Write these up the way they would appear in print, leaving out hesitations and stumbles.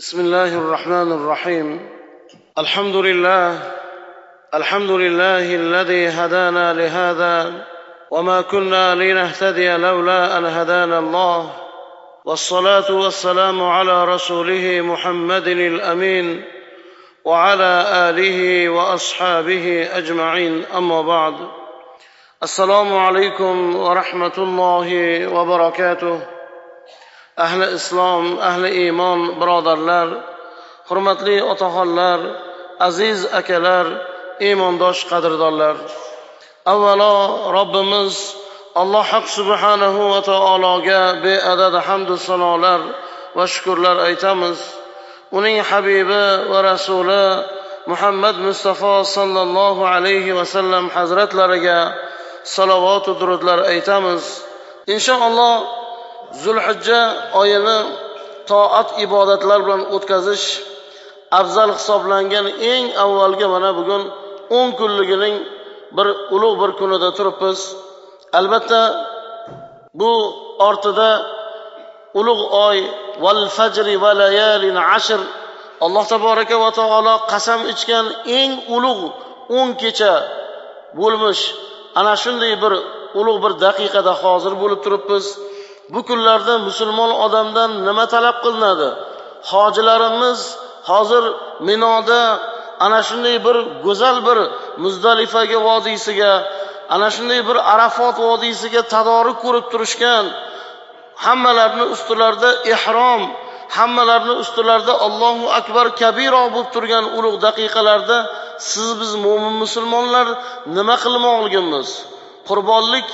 بسم الله الرحمن الرحيم. الحمد لله الذي هدانا لهذا وما كنا لنهتدي لولا أن هدانا الله، والصلاة والسلام على رسوله محمد الأمين وعلى آله وأصحابه أجمعين، أما بعد. السلام عليكم ورحمة الله وبركاته. Ahli islom, ahli iymon birodarlar, hurmatli otaxonlar, aziz akalar, iymondosh qadrdonlar. Avvalo Robbimiz Alloh subhanahu va taologa beadad hamd sanolar va shukrlar aytamiz. Uning habibi va rasuli Muhammad Mustafa sallallohu alayhi va sallam hazratlariga salovat va durudlar aytamiz. Inshaalloh Zulhijja oyini toat ibodatlar bilan o'tkazish afzal hisoblangan eng avvalgi mana bugun 10 kunligining bir ulug' bir kunida turibmiz. Albatta bu ortida ulug' oy val fajri va layalin ashr, Alloh taboraka va taolo qasam ichgan eng ulug' 10 kecha bo'lmish. Ana shunday bir ulug' bir daqiqada hozir bo'lib turibmiz. Bu kunlarda musulmon odamdan nima talab qilinadi? Hojilarimiz hozir Minoda ana shunday bir go'zal bir Muzdalifaga vodiysiga, ana shunday bir Arafot vodiysiga tadorik ko'rib turishgan. Hammalarining ustilarida ihrom, hammalarining ustilarida Allohu akbar kabira bo'lib turgan ulug' daqiqalarda biz mo'min musulmonlar nima qilmoqligimiz? Qurbonlik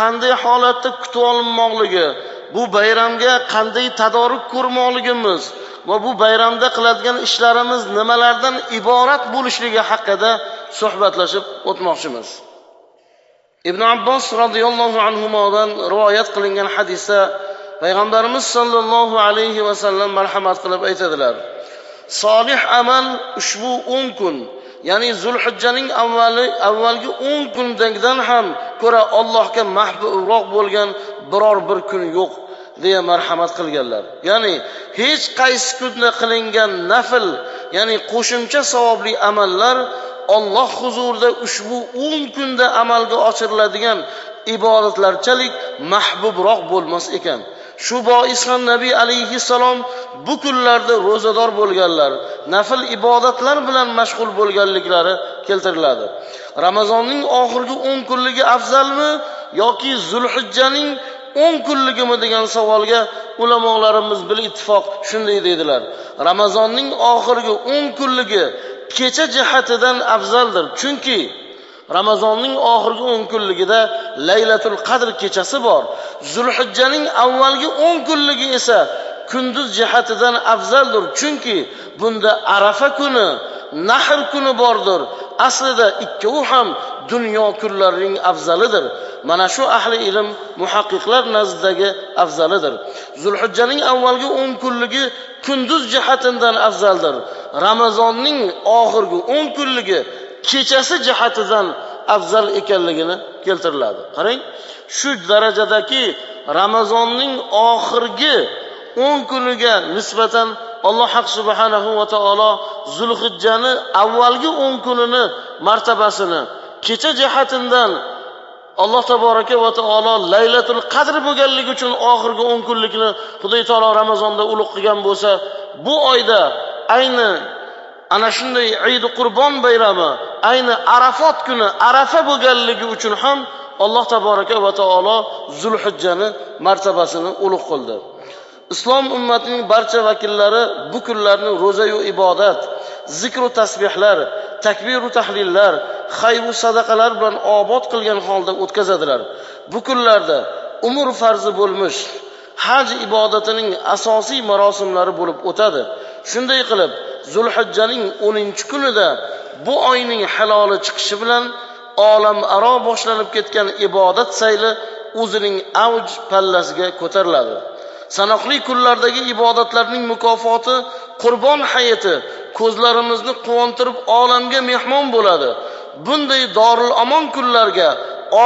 qanday holatda kutib olinmoqligi, bu bayramga qanday tadorik ko'rmoqligimiz va bu bayramda qiladigan ishlarimiz nimalardan iborat bo'lishligi haqida suhbatlashib o'tmoqchimiz. Ibn Abbos radhiyallohu anhudan rivoyat qilingan hadisda payg'ambarimiz sollallohu alayhi va sallam marhamat qilib aytadilar: solih amal ushbu 10 kun, ya'ni Zulhijjaning avvalgi 10 kundagidan ham ko'ra Allohga mahbubroq bo'lgan biror bir kun yo'q deya marhamat qilganlar. Ya'ni hech qaysi kunda qilingan nafl, ya'ni qo'shimcha savobli amallar Alloh huzurida ushbu 10 kunda amalga oshiriladigan ibodatlarchalik mahbubroq bo'lmas ekan. Shu bois ham Nabiy alayhissalom bu kunlarda ro'zador bo'lganlar, nafl ibodatlar bilan mashg'ul bo'lganliklari keltiriladi. Ramazonning oxirgi 10 kunligi afzalmi yoki Zulhijjaning 10 kunligimi degan savolga ulamolarimiz bil ittifoq shunday dedilar: Ramazonning oxirgi 10 kunligi kecha jihatidan afzaldir. Chunki Ramazonning oxirgi 10 kunligida Laylatul Qadr kechasi bor. Zulhijjaning avvalgi 10 kunligi esa kunduz jihatidan afzaldir. Chunki bunda Arafa kuni, Nahr kuni bordir. Aslida ikkovi ham dunyo kunlarining afzalidir. Mana shu ahli ilm muhaqqiqlar nazdidagi afzalidir. Zulhijjaning avvalgi 10 kunligi kunduz jihatidan afzaldir. Ramazonning oxirgi 10 kunligi kechasi jihatidan afzal ekanligini keltiriladi. Qarang, shu darajadagi Ramazonning oxirgi 10 kuniga nisbatan Alloh subhanahu va taolo Zulhijjani avvalgi 10 kunini martabasini kecha jihatidan Alloh taboraka va taolo Laylatul Qadr bo'lganligi uchun oxirgi 10 kunlikni Xudoy taolo Ramazonda ulug' qilgan bo'lsa, bu oyda ayni ana shunday Eid Qurbon bayrami, ayni Arafot kuni Arafa bo'lganligi uchun ham Alloh taboraka va taolo Zulhijjani martabasini ulug' qildi. Islom ummatining barcha vakillari bu kunlarni ro'za va ibodat, zikr va tasbihlar, takbir va tahlillar, xayr va sadaqalar bilan obod qilgan holda o'tkazadilar. Bu kunlarda umr farzi bo'lmish haj ibodatining asosiy marosimlari bo'lib o'tadi. Shunday qilib Zulhijjaning 10-kunida bu oyning haloli chiqishi bilan olam aro boshlanib ketgan ibodat sayli o'zining avj pallasiga ko'tariladi. Sanoqli kunlardagi ibodatlarning mukofoti Qurbon hayiti ko'zlarimizni quvontirib olamga mehmon bo'ladi. Bunday dorul amon kunlarga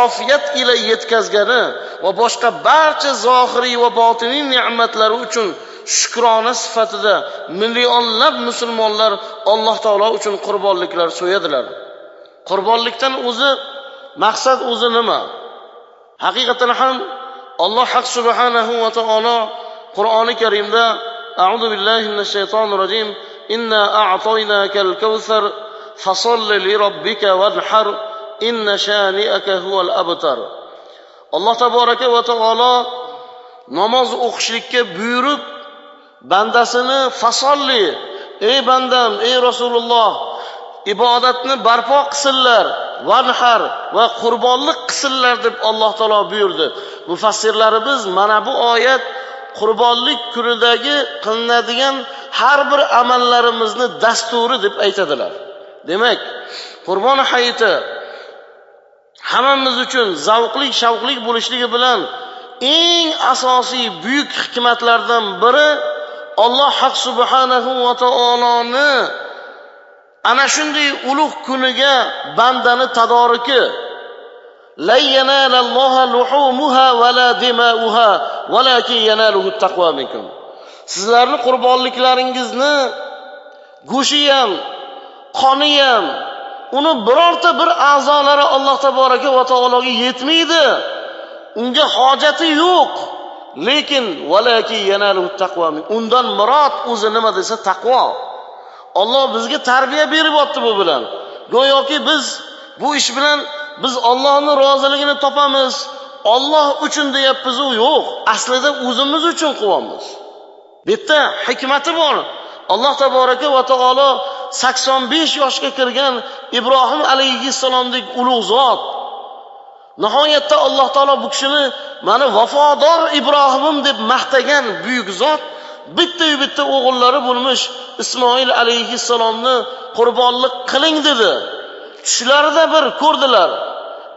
ofiyat ila yetkazgani va boshqa barcha zohiriy va botiniy ne'matlari uchun shukrona sifatida millionlab musulmonlar Alloh taolo uchun qurbonliklar so'yadilar. Qurbonlikdan o'zi maqsad o'zi nima? Haqiqatan ham Alloh haq subhanahu va taolo Qur'oni Karimda A'udhu billahi minash shaytonir rojim inna a'toynakal kawsar fasolli li robbika wanhar inna shani'aka huval abtar. Alloh taboraka va taolo namoz o'qishlikka buyurib bandasini fasolli, ey bandam, ey Rasululloh, ibodatni barpo qilsinlar, vanhar va qurbonlik qilsinlar deb Alloh taolo buyurdi. Mufassirlarimiz mana bu oyat qurbonlik kunidagi qilinadigan har bir amallarimizni dasturi deb aytadilar. Demak, Qurbon hayiti hammamiz uchun zavqli, shavqli bo'lishligi bilan eng asosiy buyuk hikmatlardan biri Alloh haq subhanahu va taoloni ana shunday ulug' kuniga bandani tadoriki. La yanalalloha luhumuha va la dimauha walakin yanaluhu taqwa minkum. Sizlarning qurbonliklaringizni go'shi ham, qoni ham, uni birorta bir a'zolari Alloh taboraka va taologa yetmaydi. Unga hojati yo'q. Lekin walakin yanaluhu taqwa minkum. Undan murod o'zi nima desa taqvo. Alloh bizga tarbiya berib o'tdi bu bilan. Go'yoki biz bu ish bilan biz Allohning roziligini topamiz. Alloh uchun deyapmiz, u yo'q. Aslida o'zimiz uchun qilyapmiz. Bitta hikmati bor. Alloh taboraka va taolo 85 yoshga kirgan Ibrohim alayhissalomdek ulug' zot. Nihoyatda Alloh taolo bu kishini mana vafodor Ibrohimim deb maqtagan buyuk zot bitta o'g'illari bo'lmish Ismoil alayhissalomni qurbonlik qiling dedi. Tushlarida bir ko'rdilar.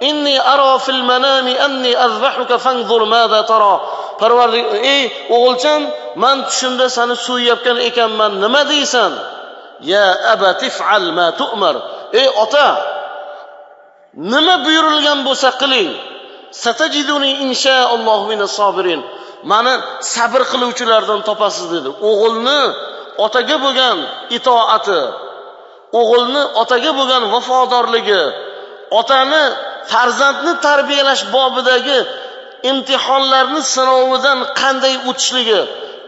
Inni ara fil manami anni azbahuka fanzur mada tara. Parvardigor, ey o'g'ilcham, men tushimda seni so'yayotgan ekanman, nima deysan? Ya abati fa'al ma tu'mar. Ey ota, nima buyurilgan bo'lsa qiling. Satajiduni inshaalloh minas sabirin. Meni sabr qiluvchilardan topasiz dedi. O'g'ilni otaga bo'lgan itoati, o'g'ilni otaga bo'lgan vafodorligi, otani farzandni tarbiyalash bobidagi imtihonlarni sinovidan qanday o'tishligi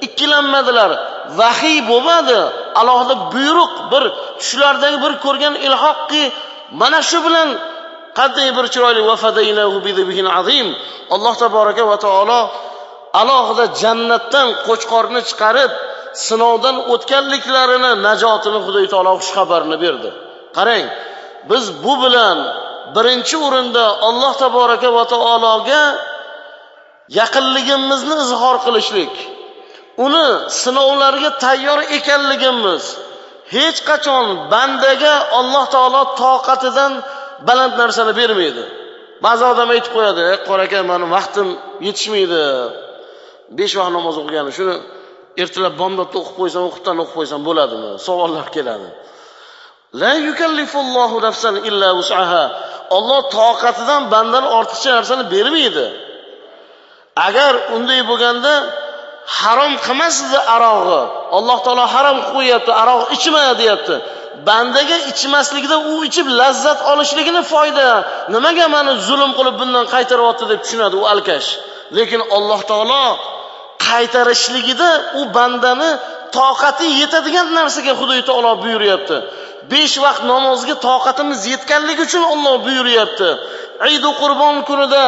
ikkilanmadilar. Vahiy bo'lmadi, alohida buyruq, bir tushlardagi bir ko'rgan ilhoqki mana shu bilan qanday bir chiroyli vafadaynahu bidhibhin azim. Alloh taboraka va taolo alohida jannatdan qo'chqorni chiqarib sinovdan o'tganliklarini, najotini Xudo taolo xush xabarini berdi. Qarang, biz bu bilan birinchi o'rinda Alloh taboraka va taologa yaqinligimizni izhor qilishlik, uni sinovlarga tayyor ekanligimiz. Hech qachon bandaga Alloh taolo toqatidan baland narsani bermaydi. Ba'zi odam aytib qo'yadi, "Qora aka, meni vaqtim yetishmaydi. 5 vaqt namoz o'qiganim, shuni ertalab bomdodda o'qib qo'ysam, o'qibdan o'qib qo'ysam bo'ladimi?" Savollar keladi. La yukallifullohu nafsan illa wus'aha. Alloh toqatidan bandan ortiqcha narsani bermaydi. Agar unday bo'lganda harom qilmasdi arog'i. Alloh taolo harom qo'yapti, aroq ichma deyapti. Bandaga ichmaslikda u ichib lazzat olishligini foyda. Nimaga meni zulm qilib bundan qaytaryapti deb tushunadi u alkash. Lekin Alloh taolo qaytarishligida u bandani toqati yetadigan narsaga Xudo taolo buyuryapti. 5 vaqt namozga toqatimiz yetganligi uchun Alloh buyuryapti. Eid Qurbon kunida,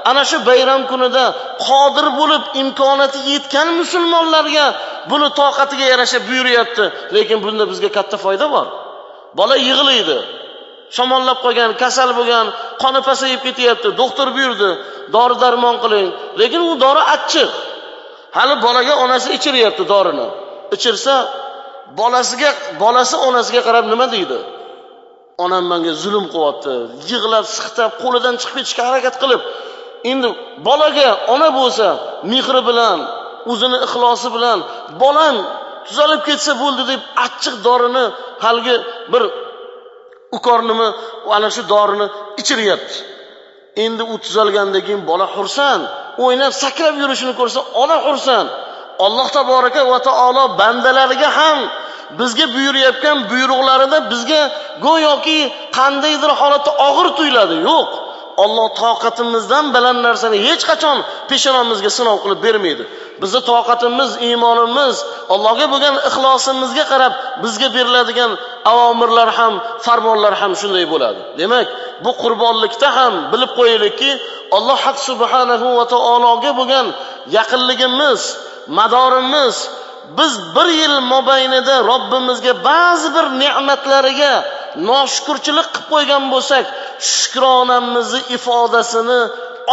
ana shu bayram kunida qodir bo'lib imkoniyati yetgan musulmonlarga buni toqatiga yarasha buyuryapti. Lekin bunda bizga katta foyda bor. Bola yig'laydi. Shamollab qolgan, kasal bo'lgan, qoni pasayib ketyapti. Doktor buyurdi, dori darmon qiling. Lekin u dori achchiq. Hali bolaga onasi ichiryapti dorini. Ichirsa bolasi onasiga qarab nima deydi? Onam menga zulm qilyapti. Yig'lab, siqtab, qo'lidan chiqib ketishga harakat qilib, endi bolaga ona bo'lsa, mehri bilan, o'zini ixlosi bilan bolam tuzalib ketsa bo'ldi deb achchiq dorini halgi bir ukornimi ana shu dorini ichiryapti. Endi u tuzalgandan keyin bola xursand, o'ynab, sakrab yurishini ko'rsa, ona xursand. Alloh taboraka va taolo bandalariga ham bizga buyurayotgan buyruqlarida bizga go'yoki qandaydir holatda og'ir tuyuladi. Yo'q. Alloh toqatimizdan baland narsani hech qachon peshonamizga sinov qilib bermaydi. Bizning toqatimiz, iymonimiz, Allohga bo'lgan ixlosimizga qarab bizga beriladigan avomirlar ham, farmonlar ham shunday bo'ladi. Demak, bu qurbonlikda ham bilib qo'yaylikki, Alloh haq subhanahu va taologa bo'lgan yaqinligimiz, madorimiz biz bir yil mobaynida Robbimizga ba'zi bir ne'matlariga noshukrchilik qilib qo'ygan bo'lsak, shukronamizni ifodasini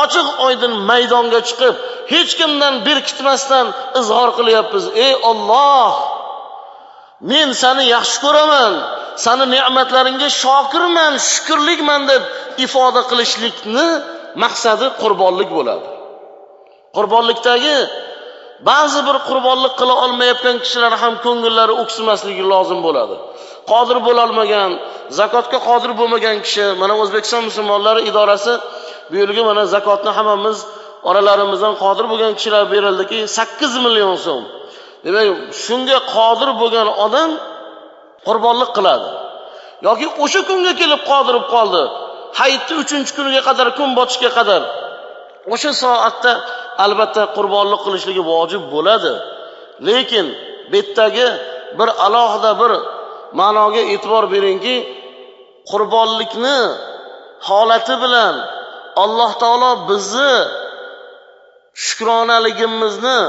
ochiq oydin maydonga chiqib, hech kimdan berkitmasdan izhor qilyapmiz. Ey Alloh, men seni yaxshi ko'raman, seni ne'matlaringga shokirman, shukrlikman deb ifoda qilishlikni maqsadi qurbonlik bo'ladi. Qurbonlikdagi ba'zi bir qurbonlik qila olmayotgan kishilar ham ko'ngillari o'ksimasligi lozim bo'ladi. Qodir bo'la olmagan, zakotga qodir bo'lmagan kishi, mana O'zbekiston musulmonlari idorasi bu yilgi mana zakotni hammamiz oralarimizdan qodir bo'lgan kishilar berildiki, 8 million so'm. Demak, shunga qodir bo'lgan odam qurbonlik qiladi. Yoki o'sha kunga kelib qodirib qoldi. Hayitni 3-kuniga qadar, kun botishga qadar o'sha soatda albatta qurbonlik qilishligi vojib bo'ladi. Lekin betdagi bir alohida bir ma'noga e'tibor beringki, qurbonlikni holati bilan Alloh taolo bizni shukronaligimizni,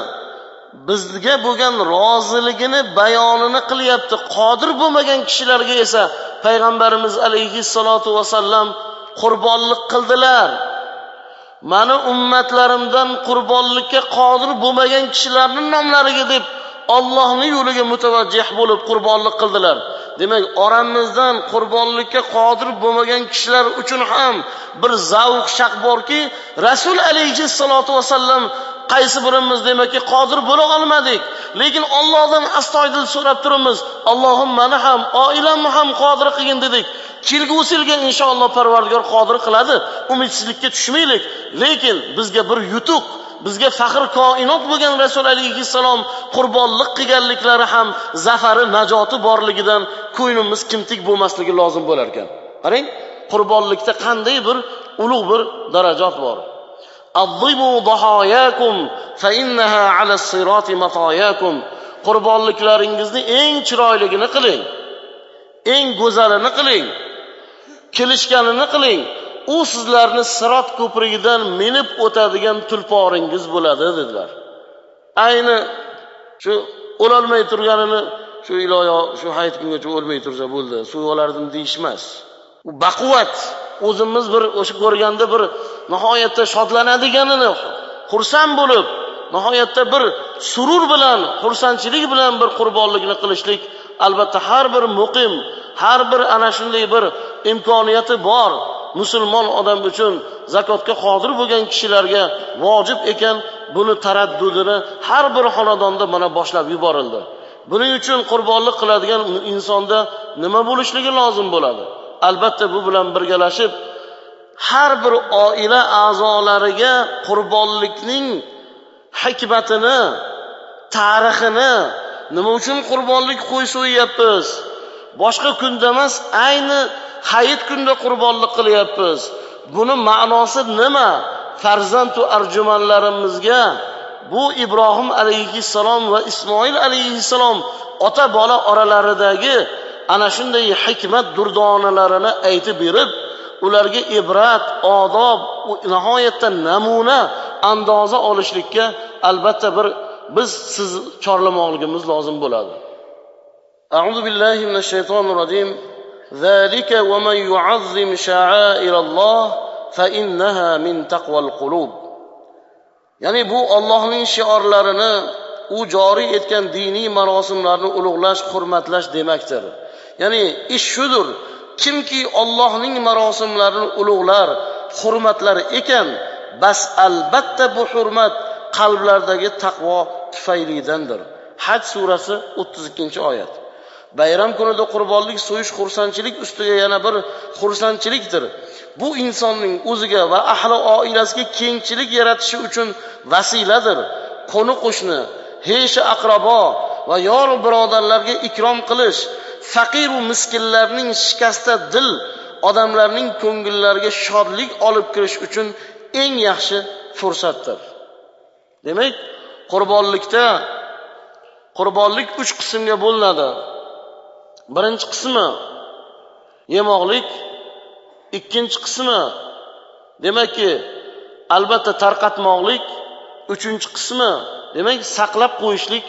bizga bo'lgan roziligini bayonini qilyapti. Qodir bo'lmagan kishilarga esa payg'ambarimiz alayhissalatu vasallam qurbonlik qildilar. Mani ummatlarimdan qurbonlikka qodir bo'lmagan kishilarning nomlariga deb Allohning yo'liga mutavajjih bo'lib qurbonlik qildilar. Demak, oramizdan qurbonlikka qodir bo'lmagan kishilar uchun ham bir zavq shaq borki, Rasul alayhissalatu vasallam qaysi birimiz demakki qodir bo'la olmadik. Lekin Allohdan astoydil so'rab turamiz. Allohim meni ham, oilamni ham qodir qilgin dedik. Kelgusi yilga inshaalloh Parvardigor qodir qiladi. Umidsizlikka tushmaylik. Lekin bizga bir yutuq, bizga faxr koinot bo'lgan Rasul alayhissalom qurbonlik qilganliklari ham zafari, najoti borligidan ko'nglimiz kimtik bo'lmasligi lozim bo'lar ekan. Qarang, qurbonlikda qanday bir ulug' bir darajat bor. Adhibu dahayakum fa innaha ala sirati matayakum. Qurbonliklaringizni eng chiroyligini qiling. Eng go'zalini qiling. Kelishganini qiling. U sizlarni Sirot ko'prigidan minib o'tadigan tulporingiz bo'ladi dedilar. Ayni shu o'lolmay turganini shu iloyo shu hayit kungacha o'lmay tursa bo'ldi, suv olardim deyishmas. U baquvvat, o'zimiz bir o'sha ko'rganda bir nihoyatda shodlanadiganini, xursand bo'lib, nihoyatda bir surur bilan, xursandchilik bilan bir qurbonlikni qilishlik albatta har bir muqim, har bir ana shunday bir imkoniyati bor musulmon odam uchun zakotga qodir bo'lgan kishilarga vojib ekan. Buni taraddudini har bir xonadonda mana boshlab yuborildi. Buning uchun qurbonlik qiladigan insonda nima bo'lishligi lozim bo'ladi? Albatta bu bilan birgalashib har bir oila a'zolariga qurbonlikning hikmatini, tarixini, nima uchun qurbonlik qo'yso'yyapmiz, boshqa kunda emas, ayni hayit kunda qurbonlik qilyapmiz. Buni ma'nosi nima? Farzandu arjumanlarimizga bu Ibrohim alayhissalom va Ismoil alayhissalom ota bola oralaridagi ana shunday hikmat durdonalarini aytib berib, ularga ibrat, odob, nihoyatda namuna andoza olishlikka albatta bir biz siz chorlamoqligimiz lozim bo'ladi. A'udhu billahi minash shaytonir rojim. Zalika wa man yu'azzim sha'airalloh fa innaha min taqval qulub. Ya'ni bu Allohning shiorlarini, u joriy etgan diniy marosimlarni ulug'lash, hurmatlash demakdir. Ya'ni ish shudur. Kimki Allohning marosimlarini ulug'lar, hurmatlar ekan, bas albatta bu hurmat qalblardagi taqvo tufaylidandir. Haj surasi 32-oyat. Bayram kunida qurbonlik so'yish xursandchilik ustiga yana bir xursandchilikdir. Bu insonning o'ziga va ahli oilasiga kengchilik yaratishi uchun vasiladir. Qo'ni qo'shni, heshi aqrabo va yor birodarlarga ikrom qilish, faqir va miskinlarning shikasta dil odamlarning ko'ngillariga shodlik olib kirish uchun eng yaxshi fursatdir. Demak, qurbonlik 3 qismga bo'linadi. Birinchi qismi yemoqlik, ikkinchi qismi demakki albatta tarqatmoqlik, uchinchi qismi demak saqlab qo'yishlik,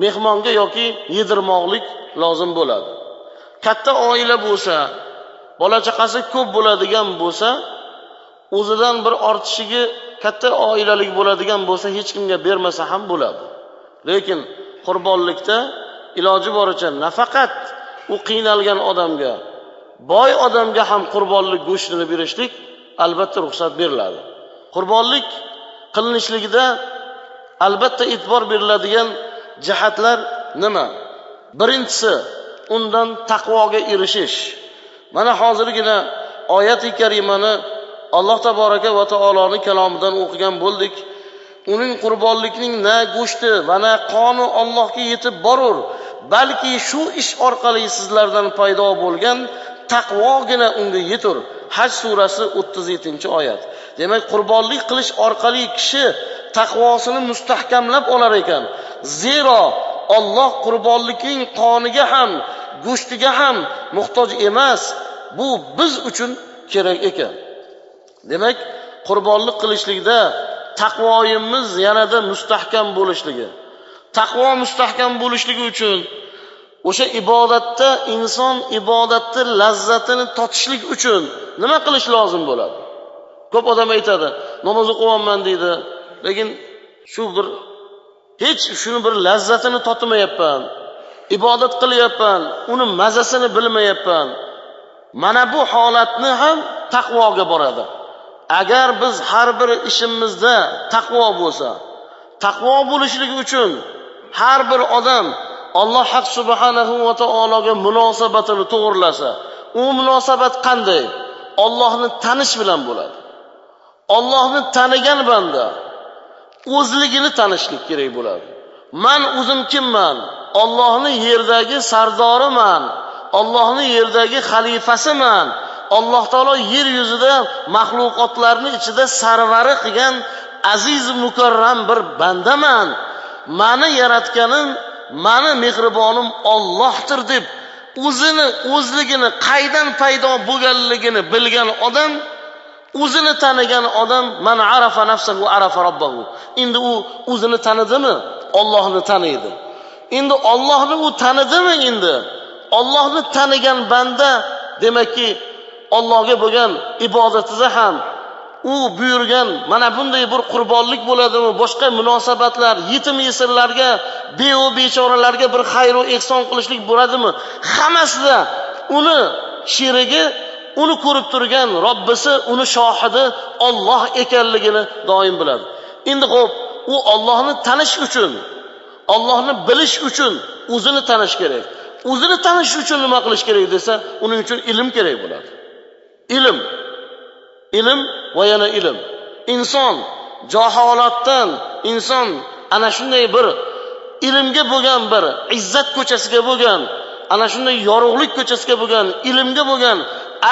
mehmonga yoki yedirmoqlik lozim bo'ladi. Katta oila bo'lsa, bola chaqasi ko'p bo'ladigan bo'lsa, o'zidan bir ortishiga katta oilalik bo'ladigan bo'lsa hech kimga bermasa ham bo'ladi. Lekin qurbonlikda iloji boricha nafaqat u qiynalgan odamga, boy odamga ham qurbonlik go'shtini berishlik albatta ruxsat beriladi. Qurbonlik qilinishligida albatta e'tibor beriladigan jihatlar nima? Birinchisi, undan taqvoga erishish. Mana hozirgina oyat-i karimani Alloh taboraka va taoloning kalomidan o'qigan bo'ldik. Uning qurbonlikning na go'shti va na qoni Allohga yetib borur, balki shu ish orqali sizlardan paydo bo'lgan taqvogina unga yetur. Haj surasi 37-oyat. Demak, qurbonlik qilish orqali kishi taqvosini mustahkamlab olar ekan. Zero Alloh qurbonlikning qoniga ham, go'shtiga ham muhtoj emas. Bu biz uchun kerak ekan. Demak, qurbonlik qilishlikda taqvoyimiz yanada mustahkam bo'lishligi. Taqvo mustahkam bo'lishligi uchun o'sha ibodatda inson ibodatning lazzatini totishlik uchun nima qilish lozim bo'ladi? Ko'p odam aytadi, namoz o'qiyapman deydi, lekin shuni bir lazzatini totmayapman. Ibodat qilyapman, uni mazasini bilmayapman. Mana bu holatni ham taqvoga boradi. Agar biz har bir ishimizda taqvo bo'lsa, taqvo bo'lishligi uchun har bir odam Alloh haq subhanahu va taologa munosabatini to'g'rilasa, u munosabat qanday? Allohni tanish bilan bo'ladi. Allohni tanigan banda o'zligini tanishlik kerak bo'ladi. Men o'zim kimman? Allohning yerdagi sardoriman. Allohning yerdagi xalifasiman. Alloh taolo yer yuzida mahluqotlarni ichida sarvari qilgan aziz mukarram bir bandaman. Meni yaratganim, meni mehribonim Allohdir deb o'zligini qaydan paydo bo'lganligini bilgan odam, o'zini tanigan odam, man arafa nafsahu arafa robbahu. Endi u o'zini tanidimi? Allohni taniydi. Endi Allohni u tanidimi endi? Allohni tanigan banda demakki Allohga bo'lgan ibodatida ham u buyurgan mana bunday bir qurbonlik bo'ladimi, boshqa munosabatlar, yetim yesirlarga, beo bechoralarga bir xayr va ehson qilishlik bo'ladimi? Hammasida uni sherigi, uni ko'rib turgan Robbisi, uni shohidi Alloh ekanligini doim biladi. Endi xo'p, u Allohni tanish uchun, Allohni bilish uchun o'zini tanish kerak. O'zini tanish uchun nima qilish kerak desa, uning uchun ilm kerak bo'ladi. Ilm va yana ilm. Inson jaholatdan inson ana shunday bir ilmga bo'lgan bir izzat ko'chasiga bo'lgan, ana shunday yorug'lik ko'chasiga bo'lgan, ilmga bo'lgan,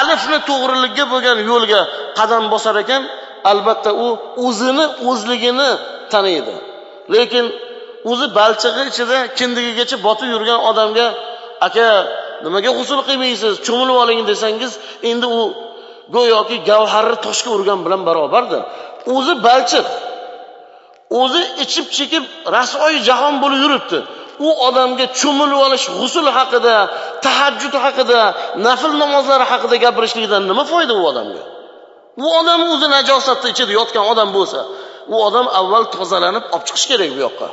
alifni to'g'rilikka bo'lgan yo'lga qadam bosar ekan, albatta u o'zligini taniydi. Lekin o'zi balchig'i ichida kindigigacha botib yurgan odamga aka nimaga g'usul qilmaysiz, cho'milib oling desangiz, endi u go'yoki gavharni toshga urgan bilan barobardir. O'zi balchiq, o'zi ichib chekib rasvoy jahon bo'lib yuribdi. U odamga cho'milib olish, g'usul haqida, tahajjud haqida, nafil namozlari haqida gapirishlikdan nima foyda u odamga? U odam o'zi najosatda ichida yotgan odam bo'lsa, u odam avval tozalanib olib chiqish kerak bu yoqqa.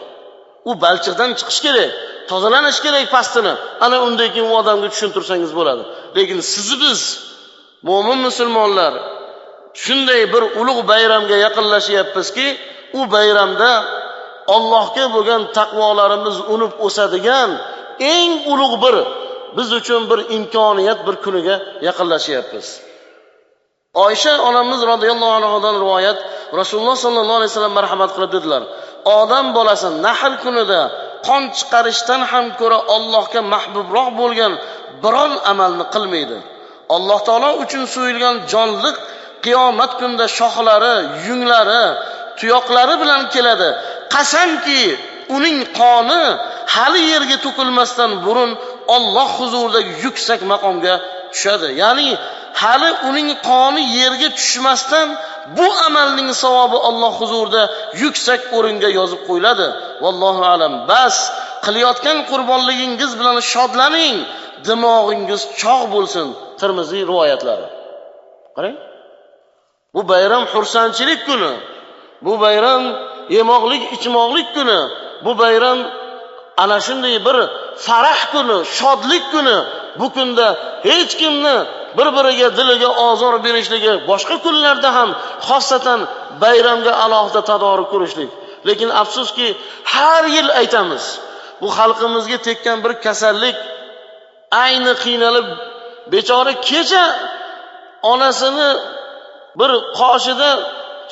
U balchiqdan chiqish kerak, tozalanish kerak pastini. Ana undan keyin u odamga tushuntirsangiz bo'ladi. Lekin biz mo'min musulmonlar shunday bir ulug' bayramga yaqinlashyapmizki, u bayramda Allohga bo'lgan taqvolarimiz unib o'sadigan eng ulug' bir biz uchun bir imkoniyat, bir kuniga yaqinlashyapmiz. Oysha onamiz radhiyallohu anhodan rivoyat, Rasululloh sallallohu alayhi vasallam marhamat qilib dedilar: odam bolasi Nahl kunida qon chiqarishdan ham ko'ra Allohga mahbubroq bo'lgan biron amalni qilmaydi. Alloh taolo uchun so'yilgan jonliq qiyomat kunida shoxlari, yunglari, tuyoqlari bilan keladi. Qasamki, uning qoni hali yerga to'kilmasdan burun Alloh huzuridagi yuksak maqomga tushadi. Ya'ni hali uning qoni yerga tushmasdan bu amalning savobi Alloh huzurida yuksak o'ringa yozib qo'yiladi. Vallohu alam. Bas qilayotgan qurbonligingiz bilan shodlaning, dimog'ingiz chog' bo'lsin. Tirmiziy rivoyatlari. Qarang. Bu bayram xursandchilik kuni. Bu bayram yemoqlik, ichmoqlik kuni. Bu bayram ana shunday bir farah kuni, shodlik kuni. Bu kunda hech kimni bir-biriga diliga ozor berishligi, boshqa kunlarda ham xosatan bayramga alohida tadoruk ko'rishlik. Lekin afsuski, har yil aytamiz. Bu xalqimizga tekkan bir kasallik, ayni qiynalib bechora kecha onasini bir qoshida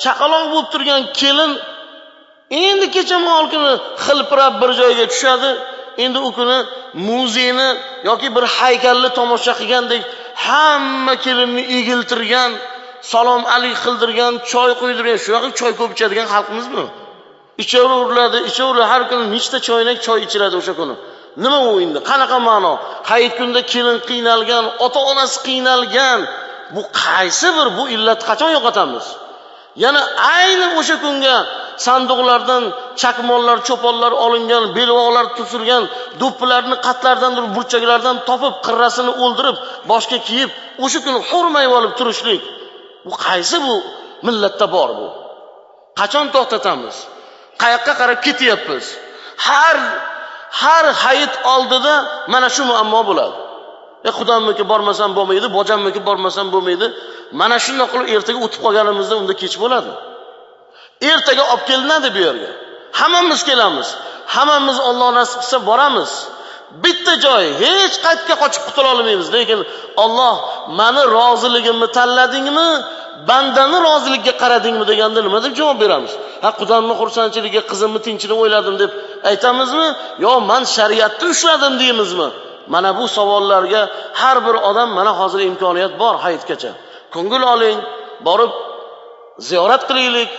chaqaloq bo'lib turgan kelin endi kecha mol kuni xilpirab bir joyga tushadi. Endi u kuni muzeyni yoki bir haykalni tomosha qilgandek hamma kelinni egiltirgan, salom alik qildirgan, choy qo'ydirgan, shu yoqqa choy ko'p ichadigan xalqimizmi? Ichaveriladi, har kuni nechta choynak choy ichiladi o'sha kuni. Nima u endi? Qanaqa ma'no? Hayit kunda kelin qiynalgan, ota-onasi qiynalgan. Bu qaysi bir bu illat qachon yo'qotamiz? Yana ayni o'sha kunga sanduqlardan chakmonlar, cho'ponlar olingan, belvoqlar tusilgan, do'ppilarni qatlardan, burchaklardan topib, qirrasini o'ldirib, boshga kiyib, o'sha kuni hurmay olib turishlik. Bu qaysi bu millatda bor bu? Qachon to'xtatamiz? Qayoqqa qarab ketyapmiz? Har hayit oldida mana shu muammo bo'ladi. Xudomniki bormasam bo'lmaydi, bojammiki bormasam bo'lmaydi. Mana shunday qilib ertaga o'tib qolganimizda unda kech bo'ladi. Ertaga olib kelinadi bu yerga. Hammamiz kelamiz. Hammamiz Alloh nasib qilsa boramiz. Bitta joy, hech qaytga qochib qutula olmaymiz. Lekin Alloh meni roziligimni tanladingmi, bandani roziligiga qaradingmi deganda nima deb javob beramiz? Xudomni xursandchiligiga qizimni tinchini o'yladim deb aytamizmi, yo men shariatni ushladim deymizmi? Mana bu savollarga har bir odam mana hozir imkoniyat bor hayitgacha. Ko'ngil oling, borib ziyorat qilaylik,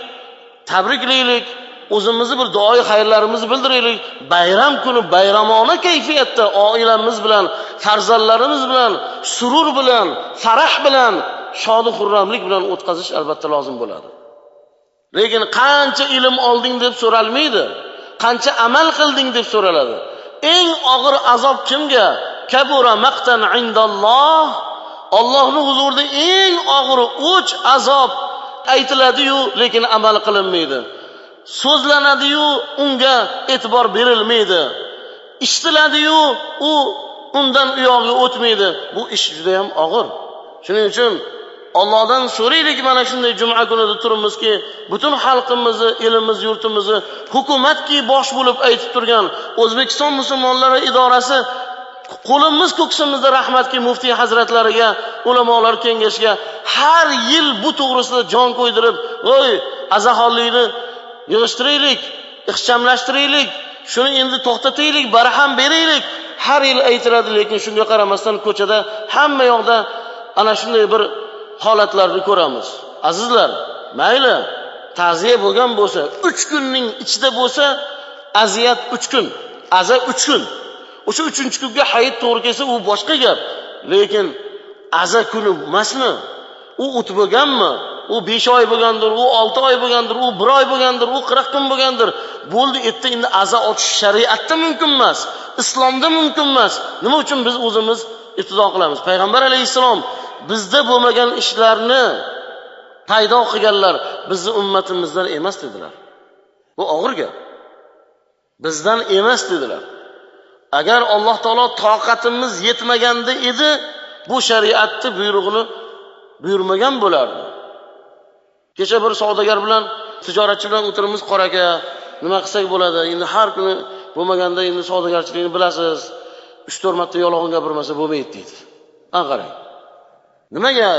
tabriklaylik, o'zimizni bir duoyi xayrlarimizni bildiraylik. Bayram kuni bayramona kayfiyatda oilamiz bilan, farzandlarimiz bilan, surur bilan, farah bilan, shodi xurramlik bilan o'tkazish albatta lozim bo'ladi. Lekin qancha ilm olding deb so'ralmaydi, qancha amal qilding deb so'raladi. Eng og'ir azob kimga? Kabura maqtan indalloh. Allohning huzurida eng og'ir o'ch azob aytiladi-yu, lekin amal qilinmaydi. So'zlanadi-yu, unga e'tibor berilmaydi. Ishtiladi-yu, u undan u yoqqa o'tmaydi. Bu ish juda ham og'ir. Shuning uchun Allohdan so'raylik, mana shunday juma kunida turimizki, butun xalqimizni, elimiz, yurtimizni hukumatki bosh bo'lib aytib turgan O'zbekiston musulmonlari idorasi qo'limiz ko'ksimizda rahmatki muftiy hazratlariga, ulamolar kengashiga har yil bu to'g'risida jon qo'ydirib, "Voy, azaxonlikni yig'ishtiraylik, ixchamlashtiraylik, shuni endi to'xtataylik, barham beraylik." Har yil aytiladi, lekin shunga qaramasdan ko'chada hamma yoqda ana shunday bir holatlarni ko'ramiz. Azizlar, mayli ta'ziya bo'lgan bo'lsa, 3 kunning ichida bo'lsa, aziyat 3 kun, aza 3 kun. O'sha 3-kunga hayit to'g'ri kelsa, u boshqa gap. Lekin aza kuni emasmi? U o'tib bo'lganmi? U 5 oy bo'lgandir, u 6 oy bo'lgandir, u 1 oy bo'lgandir, u 40 kun bo'lgandir. Bo'ldi, endi aza ochish shariatda mumkin emas, islomda mumkin emas. Nima uchun biz o'zimiz ibtido qilamiz? Payg'ambar alayhisalom bizda bo'lmagan ishlarni paydo qilganlar bizning ummatimizdan emas dedilar. Bu og'ir gap. Bizdan emas dedilar. Agar Alloh taolo toqatimiz yetmaganda edi, bu shariatni buyrug'ini buyurmagan bo'lardi. Kecha bir savdogar bilan, tijoratchi bilan o'tirimiz, qor aka, nima qilsak bo'ladi? Endi har kuni bo'lmaganda endi savdogarchilikni bilasiz, 3-4 marta yolg'on gapirmasa bo'lmaydi dedi. Qarang. Nimaga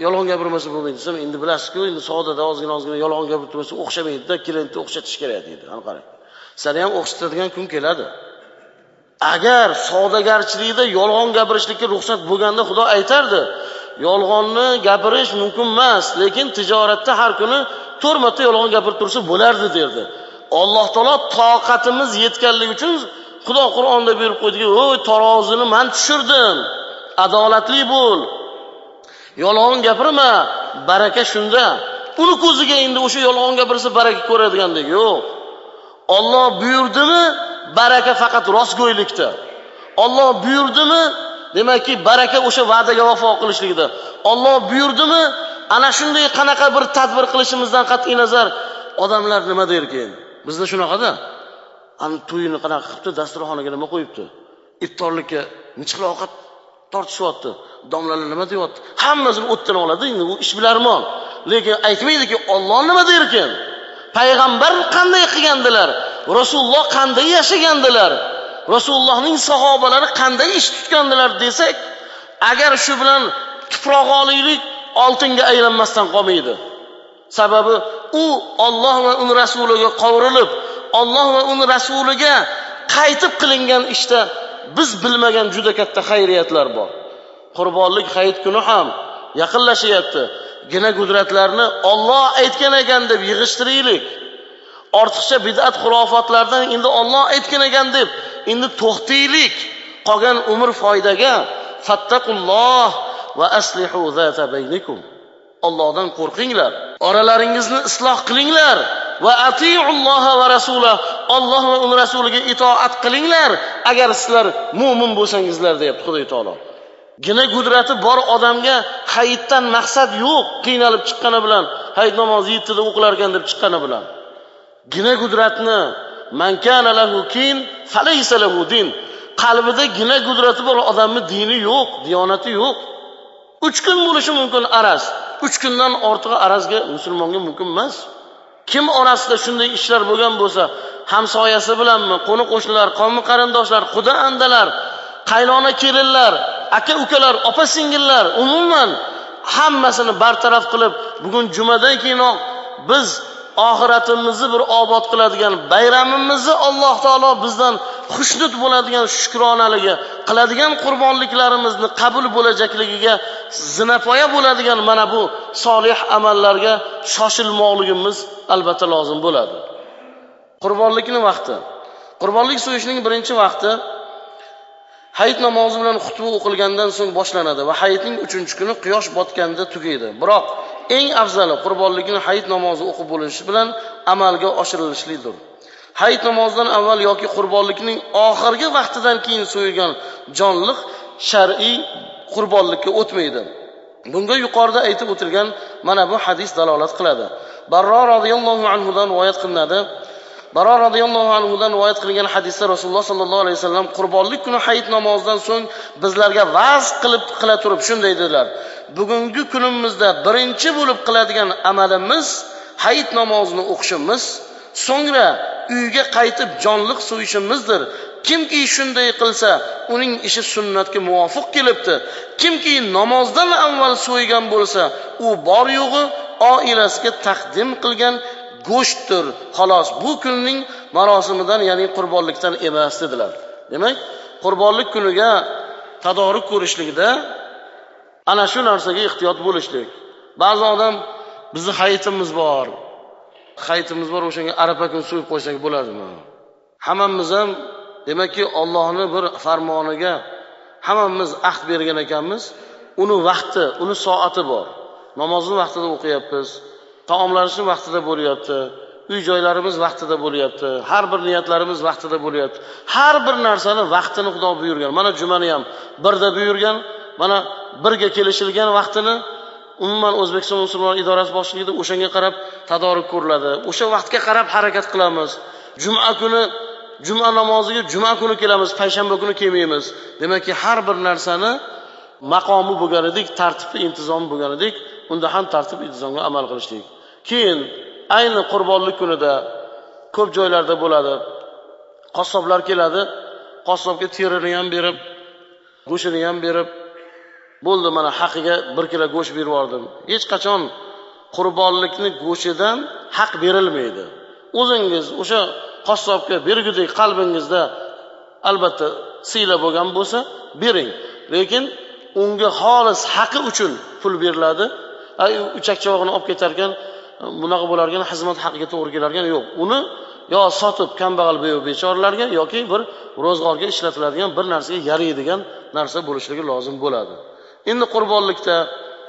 yolg'on gapirmasa bo'lmaydi desam, endi bilasiz-ku, endi savdoda ozgina yolg'on gapirib tursa o'xshamaydi-da, klientni o'xshatish kerak deydi. Ana qarang. Sizlarni ham o'xshatadigan kun keladi. Agar savdogarchilikda yolg'on gapirishlikka ruxsat bo'lganda Xudo aytardi, yolg'onni gapirish mumkin emas, lekin tijoratda har kuni 4 marta yolg'on gapirib tursa bo'lardi derdi. Alloh taolo toqatimiz yetganligi uchun Xudo Qur'onda buyurib qo'ydiki, "Voy, tarozini men tushirdim. Adolatli bo'l. Yolg'on gapirma, baraka shunda." Uni ko'ziga endi o'sha yolg'on gapirsa baraka ko'radigandek yo'q. Alloh buyurdimi, baraka faqat rostgo'ylikda. Alloh buyurdimi, demakki baraka o'sha va'daga vafo qilishlikda. Alloh buyurdimi, ana shunday qanaqa bir tadbir qilishimizdan qat'iy nazar odamlar nima derkin? Bizda shunaqada. Ani to'yini qanaqa qilibdi, dasturxoniga nima qo'yibdi? Iftorlikka nechqil ovqat tortishyapti. Domlalar nima deyapti? Hammasini o'tdan oladi, endi u ish bilarmon. Lekin aytmaydiki, Alloh nima derkin? Payg'ambar qanday qilgandilar? Rasululloh qanday yashagandilar? Rasulullohning sahobalari qanday ish tutgandilar desak, agar shu bilan tuproq oliylik oltinga aylanmasdan qolmaydi. Sababi u Alloh va uning rasuliga qovurilib, Alloh va uning rasuliga qaytib qilingan ishda biz bilmagan juda katta xayriyatlar bor. Qurbonlik hayit kuni ham yaqinlashyapti. Gina gudratlarni Alloh aytgan ekan deb yig'ishtiraylik. Ortiqcha bid'at xurofotlardan endi Alloh aytgan ekan deb endi to'xtaylik. Qolgan umr foydaga fattaqulloh va aslihu zata baynikum. Allohdan qo'rqinglar, oralaringizni isloh qilinglar va atiiulloh va rasulah. Alloh va uning rasuliga itoat qilinglar agar sizlar mu'min bo'lsangizlar deyapti Xudo taolo. Gina gudrati bor odamga hayitdan maqsad yo'q, qiynalib chiqqani bilan, hayit namozi 7 da o'qilar ekan deb chiqqani bilan. Gina gudratni man kana lahu kin falaysa lahu din. Qalbida gina gudrati bor odamning dini yo'q, diyonati yo'q. 3 kun bo'lishi mumkin araz. 3 kundan ortiq arazga musulmonga mumkin emas. Kim orasida shunday ishlar bo'lgan bo'lsa, hamsoyasi bilanmi, qo'ni qo'shnilar, qavmi qarindoshlar, xudo andalar, qaynona kelinlar, aka ukalar, opa singillar, umuman hammasini bartaraf qilib, bugun jumadan keyinoq biz oxiratimizni bir obod qiladigan bayramimizni Alloh taolo bizdan xushnud bo'ladigan shukronaligi, qiladigan qurbonliklarimizni qabul bo'lajakligiga zinapoya bo'ladigan mana bu solih amallarga shoshilmoqligimiz albatta lozim bo'ladi. Qurbonlikning vaqti. Qurbonlik so'yishning birinchi vaqti hayit namozi bilan xutba o'qilgandan so'ng boshlanadi va hayitning 3-kuni quyosh botganda tugaydi. Biroq eng afzali qurbonlikni hayit namozi o'qib bo'linishi bilan amalga oshirilishlidir. Hayit namozidan avval yoki qurbonlikning oxirgi vaqtidan keyin so'yilgan jonliq shar'iy qurbonlikka o'tmaydi. Bunga yuqorida aytib o'tilgan mana bu hadis dalolat qiladi. Barro radhiyallohu anhu dan rivoyat qilinadi. Barro radhiyallohu anhu dan rivoyat qilingan hadisda Rasululloh sallallohu alayhi vasallam qurbonlik kuni hayit namozidan so'ng bizlarga va'z qila turib shunday dedilar: bugungi kunimizda birinchi bo'lib qiladigan amalimiz hayit namozini o'qishimiz, so'ngra uyga qaytib jonliq so'yishimizdir. Kimki shunday qilsa, uning ishi sunnatga muvofiq kelibdi. Kimki namozdan avval so'ygan bo'lsa, u bor yo'g'i oilasiga taqdim qilgan go'shtdir. Xolos, bu kunning marosimidan, ya'ni qurbonlikdan emas dedilar. Demak, qurbonlik kuniga tadoruq ko'rishlikda ana shu narsaga ehtiyot bo'lishlik. Ba'zi odam bizning hayitimiz bor. Hayitimiz bor, o'shanga arafa kun so'yib qo'ysak bo'ladimi? Hammamiz ham demakki Allohning bir farmoniga hammamiz ahd bergan ekanmiz. Uni vaqti, uni soati bor. Namozni vaqtida o'qiyapmiz. Taomlarimiz vaqtida bo'lyapti. Uy joylarimiz vaqtida bo'lyapti. Har bir niyatlarimiz vaqtida bo'lyapti. Har bir narsani vaqtini Xudo buyurgan. Mana jumani ham birda buyurgan. Mana birga kelishilgan vaqtini umuman O'zbekiston musulmonlar idorasi boshchiligida o'shanga qarab tadoruq ko'riladi. O'sha vaqtga qarab harakat qilamiz. Juma kuni juma namoziga juma kuni kelamiz, payshanba kuni kelmaymiz. Demakki har bir narsani maqomi bo'lganidek, tartibi intizom bo'lganidek, unda ham tartib intizomga amal qilishlik. Keyin ayni qurbonlik kunida ko'p joylarda bo'ladi. Qassoblar keladi, qassobga terini ham berib, go'shtini ham berib, bo'ldi mana haqiga 1 kilo go'sht berib yubordim. Hech qachon qurbonlikni go'shtidan haq berilmaydi. O'zingiz o'sha qassobga bergudek qalbingizda albatta siyla bo'lgan bo'lsa bering, lekin unga xolis haqi uchun pul beriladi. Uchakchavog'ini olib ketar ekan, bunaqa bo'lar ekan, xizmat haqiga to'g'ri kelar ekan, yo'q. Uni yo sotib kambag'al bechoralarga yoki bir ro'zg'orga ishlatiladigan bir narsaga yaraydigan narsa bo'lishligi lozim bo'ladi. Endi qurbonlikda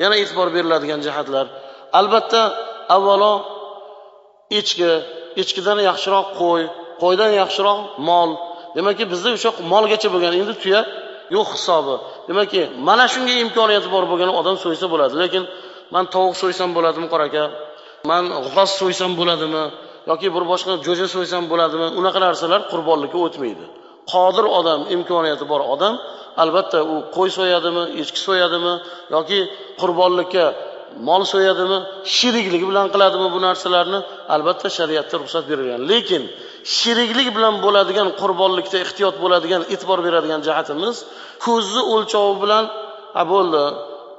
yana e'tibor beriladigan jihatlar, albatta avvalo echkidan yaxshiroq qo'ydan yaxshiroq mol. Demakki bizda o'sha molgacha bo'lgan, endi tuya yo'q hisobi. Demakki mana shunga imkoniyati bor bo'lgan odam so'ysa bo'ladi, lekin men tovuq so'ysam bo'ladimi qora aka? Men g'oz so'ysam bo'ladimi? yoki bir boshqa jo'ja so'ysam bo'ladimi? Unaqa narsalar qurbonlikka o'tmaydi. Qodir odam, imkoniyati bor odam albatta u qo'y so'yadimi, echki so'yadimi yoki qurbonlikka mol so'yadimi, sherikligi bilan qiladimi bu narsalarni albatta shariatda ruxsat berilgan. Lekin sheriklik bilan bo'ladigan qurbonlikda ehtiyot bo'ladigan, e'tibor beradigan jihatimiz ko'zni o'lchovi bilan bo'ldi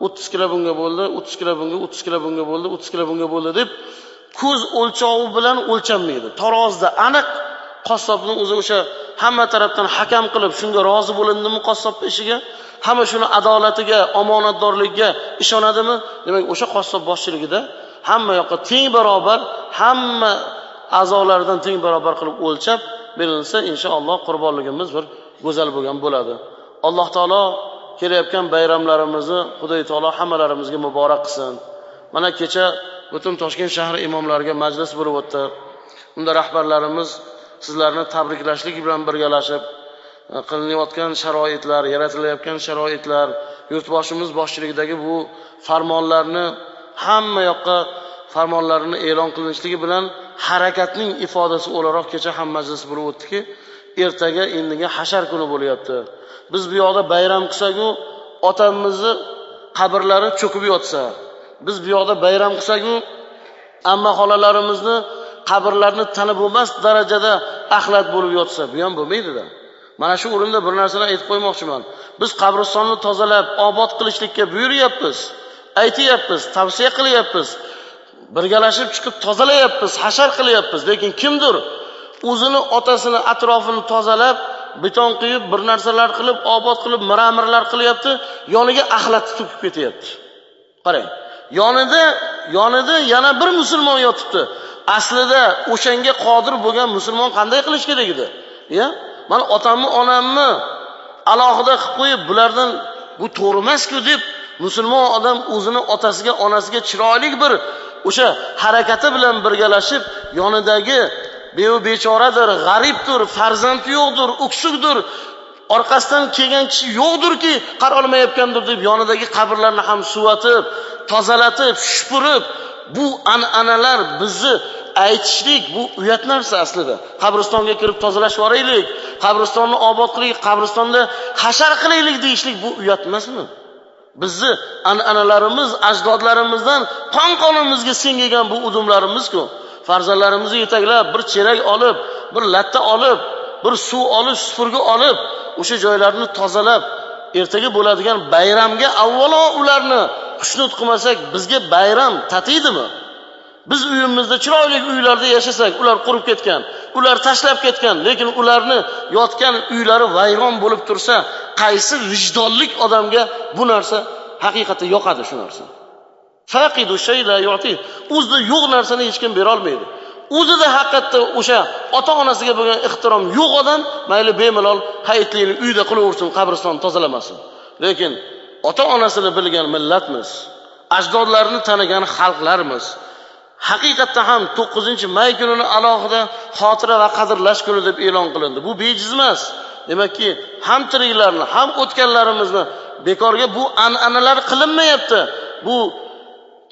30 kilo bunga bo'ldi, 30 kilo bunga, 30 kilo bunga bo'ldi, 30 kilo bunga bo'ldi deb ko'z o'lchovi bilan o'lchanmaydi. Tarozda aniq qassobning o'zi o'sha hamma tarafdan hakam qilib shunga rozi bo'lindimi qassob ishiga, hamma shuni adolatiga, omonatdorligiga ishonadimi? Demak, o'sha qassob boshchiligida hamma yoqqa teng barobar, hamma a'zolardan teng barobar qilib o'lchab berilsa, inshaalloh qurbonligimiz bir go'zal bo'lgan bo'ladi. Alloh taolo kelayotgan bayramlarimizni Xudoy taolo hammalarimizga muborak qilsin. Mana kecha butun Toshkent shahri imomlariga majlis bo'lib o'tdi. Unda rahbarlarimiz sizlarni tabriklashlik bilan birgalashib qilinayotgan sharoitlar, yaratilayotgan sharoitlar, yurtboshimiz boshchiligidagi bu farmonlarni hamma yoqqa farmonlarini e'lon qilinishligi bilan harakatning ifodasi o'laroq kecha ham majlis bo'lib o'tdiki, ertaga endiga hashar kuni bo'lyapti. Biz bu yoqda bayram qilsak-ku, otamizni qabrlari cho'kib yotsa, biz bu yoqda bayram qilsak-ku, amma xolalarimizni qabrlarini tanib bo'lmas darajada axlat bo'lib yotsa, bu ham bo'lmaydi-da. Mana shu o'rinda bir narsani aytib qo'ymoqchiman. Biz qabristonni tozalab, obod qilishlikka buyuryapmiz, aytayapmiz, tavsiya qilyapmiz. Birgalashib chiqib tozalayapmiz, hashar qilyapmiz, lekin kimdir o'zini otasini atrofini tozalab, beton quyib, bir narsalar qilib, obod qilib, miramirlar qilyapti, yoniga axlatni to'kib ketyapti. Qarang, yonida yana bir musulmon yotibdi. Aslida o'shanga qodir bo'lgan musulmon qanday qilish kerak edi? Ya? Mana otamni, onamni alohida qilib qo'yib, bulardan bu to'g'ri emas-ku deb musulmon odam o'zini otasiga, onasiga chiroyli bir o'sha harakati bilan birgalashib, yonidagi bechoradir, g'aribdir, farzandi yo'qdir, o'ksukdir, orqasidan kelgan kishi yo'qdirki, qara olmayotgandir deb yonidagi qabrlarni ham suvatib, tozalatib, shupurib, bu an'analar bizni aytishlik bu uyat narsa aslida. Qabristonga kirib tozalash voraylik, qabristonni obod qilaylik, qabristonda hashar qilaylik deyishlik bu uyat emasmi? Bizni an'analarimiz, ajdodlarimizdan qon-qonimizga singgan bu udumlarimiz-ku. Farzandlarimizni yetaklab, bir cherak olib, bir latta olib, bir suv olib, supurgi olib, o'sha joylarni tozalab, ertaga bo'ladigan bayramga avvalo ularni xushnud qilmasak, bizga bayram tatiydimi? Biz uyimizda chiroyli uylarda yashasak, ular qurib ketgan, ular tashlab ketgan, lekin ularni yotgan uylari vayron bo'lib tursa, qaysi vijdonlik odamga bu narsa haqiqatda yoqadi shu narsa? Faqidu shayla yu'ti. O'zida yo'q narsani hech kim bera olmaydi. O'zida haqiqatda o'sha ota-onasiga bo'lgan ehtirom yo'q odam, mayli bemalol hayitlikni uyda qilaversin, qabriston tozalamasin. Lekin ota-onasini bilgan millatmiz, ajdodlarini tanigan xalqlarmiz. Haqiqatda ham 9-may kunini alohida xotira va qadrlash kuni deb e'lon qilindi. Bu bejiz emas. Demakki, ham tiriklarni, ham o'tganlarimizni bekorga bu an'analar qilinmayapti. Bu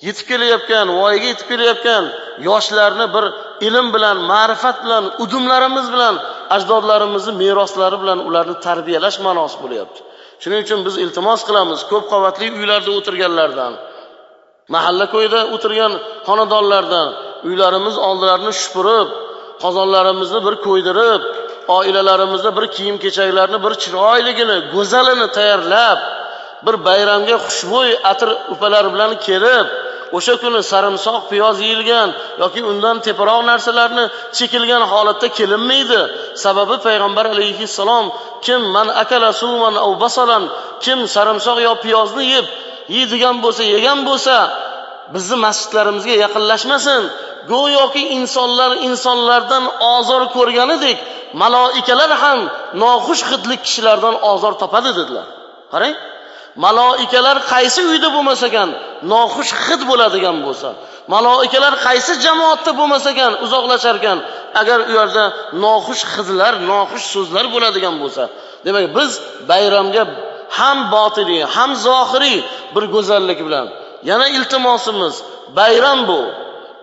yetib kelayotgan, voyaga yetib kelayotgan yoshlarni bir ilm bilan, ma'rifat bilan, udumlarimiz bilan, ajdodlarimizning meroslari bilan ularni tarbiyalash ma'nosi bo'lyapti. Shuning uchun biz iltimos qilamiz, ko'p qavatli uylarda o'tirganlardan, mahalla ko'yida o'tirgan xonadonlardan uylarimiz oldilarini shupurib, qozonlarimizni bir ko'ydirib, oilalarimizda bir kiyim-kechaklarni bir chiroyligini, go'zalini tayyorlab, bir bayramga xushbo'y atir upalar bilan kelib, o'sha kuni sarimsoq, piyoz yeyilgan yoki undan teparoq narsalarni chekilgan holatda kelinmaydi. Sababi payg'ambar alayhissalom kim man akala suman aw basalan, kim sarimsoq yo piyozni yeydigan bo'lsa, yegan bo'lsa, bizni masjidlarimizga yaqinlashmasin. Go'yoki insonlardan ozor ko'rganidek, maloikalar ham noxush hidli kishilardan ozor topadi dedilar. Qarang, maloikalar qaysi uyda bo'lmasa ekan noxush hid bo'ladigan bo'lsa, maloikalar qaysi jamoatda bo'lmasa ekan uzoqlashar ekan agar u yerda noxush hidlar, noxush so'zlar bo'ladigan bo'lsa, demak biz bayramga ham botiniy, ham zohiriy bir go'zallik bilan, yana iltimosimiz, bayram bu.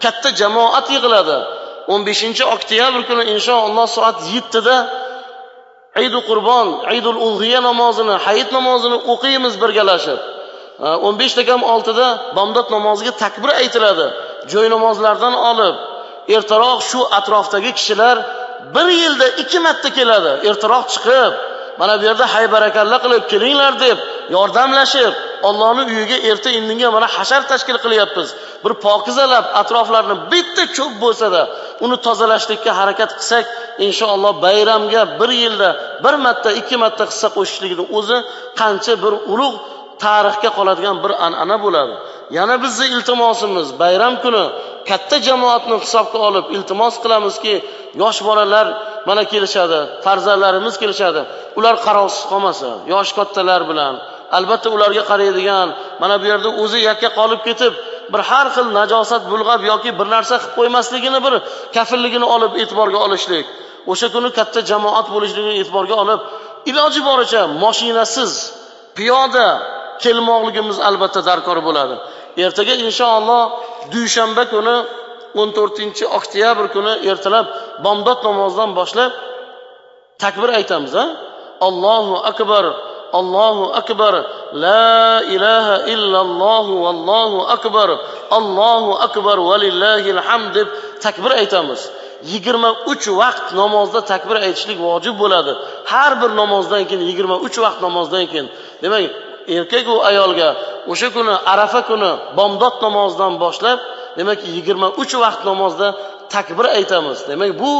Katta jamoat yig'iladi. 15-oktyabr kuni inshaalloh soat 7 da Eid Qurbon, Eidul Udhiya namozini, Hayit namozini o'qiymiz birgalashib. 15:06 da bomdod namoziga takbir aytiladi. Joy namozlardan olib, ertaroq shu atrofdagi kishilar bir yilda 2 marta keladi. Ertaroq chiqib, mana bu yerda haybarakalla qilib kelinglar deb yordamlashib, Allohning uyiga erta indinga mana hashar tashkil qilyapmiz. Bir pokizalab atroflarni bitta cho'p bo'lsa-da uni tozalashlikka harakat qilsak, inshaalloh bayramga bir yilda 1 marta, 2 marta hissa qo'shishlikning o'zi qancha bir ulug' tarixga qoladigan bir an'ana bo'ladi. Yana bizning iltimosimiz, bayram kuni katta jamoatni hisobga olib iltimos qilamizki, yosh bolalar mana kelishadi, farzandlarimiz kelishadi. Ular qarovsiz qolmasa, yosh kattalar bilan albatta ularga qaraydigan, mana bu yerda o'zi yakka qolib ketib, bir har xil najosat bulg'ab yoki bir narsa qilib qo'ymasligini bir kafilligini olib e'tiborga olishlik. O'sha kuni katta jamoat bo'lishligini e'tiborga olib, iloji boricha mashinasiz, piyoda kelmoqligimiz albatta darkor bo'ladi. Ertaga inshaalloh dushanba kuni 14-oktyabr kuni ertalab bomdod namozidan boshlab takbir aytamiz, ha? Allohu akbar, Allohu akbar, la ilaha illalloh vallohu akbar, Allohu akbar va lillahil hamd deb takbir aytamiz. 23 vaqt namozda takbir aytishlik vojib bo'ladi. Har bir namozdan keyin 23 vaqt namozdan keyin. Demak, erkak va ayolga o'sha kuni Arafa kuni bomdod namozidan boshlab, demak 23 vaqt namozda takbir aytamiz. Demak, bu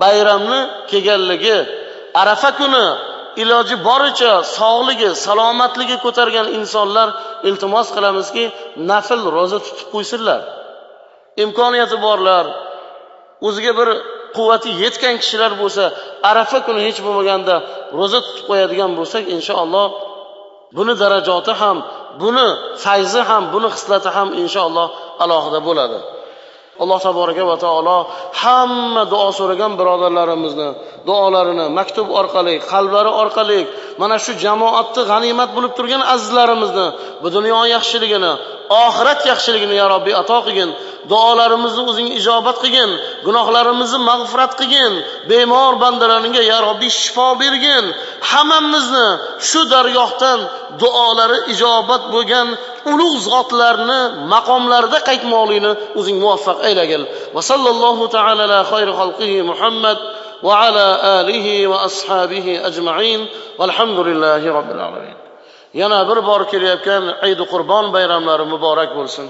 bayramni kelganligi, Arafa kuni iloji boricha sog'ligi, salomatligi ko'targan insonlar iltimos qilamizki, nafil roza tutib qo'ysinlar. Imkoniyati borlar, o'ziga bir quvvati yetgan kishilar bo'lsa, Arafa kuni hech bo'lmaganda roza tutib qo'yadigan bo'lsak, inshaalloh buni darajati ham, buni fayzi ham, buni xislati ham inshaalloh alohida bo'ladi. Alloh taboraka va taolo hamma duo so'ragan birodarlarimizni duolarini maktub orqali, qalblari orqali mana shu jamoatni g'animat bo'lib turgan azizlarimizni bu dunyo yaxshiligini, oxirat yaxshiligini ya Robbi ato qilgin. Duolarimizni o'zing ijobat qilgin, gunohlarimizni mag'firat qilgin, bemor bandalaringga ya Robbi shifo bergin. Hammamizni shu dargohdan duolari ijobat bo'lgan ulug' zotlarni maqomlarida qaytmoqlikni o'zing muvaffaq aylagil. Va sallallohu ta'ala ala xayri xalqihi Muhammad va ala alihi va ashabihi ajma'in. Valhamdulillahi robbil alamin. Yana bir bor kelayotgan Eid Qurbon bayramlari muborak bo'lsin.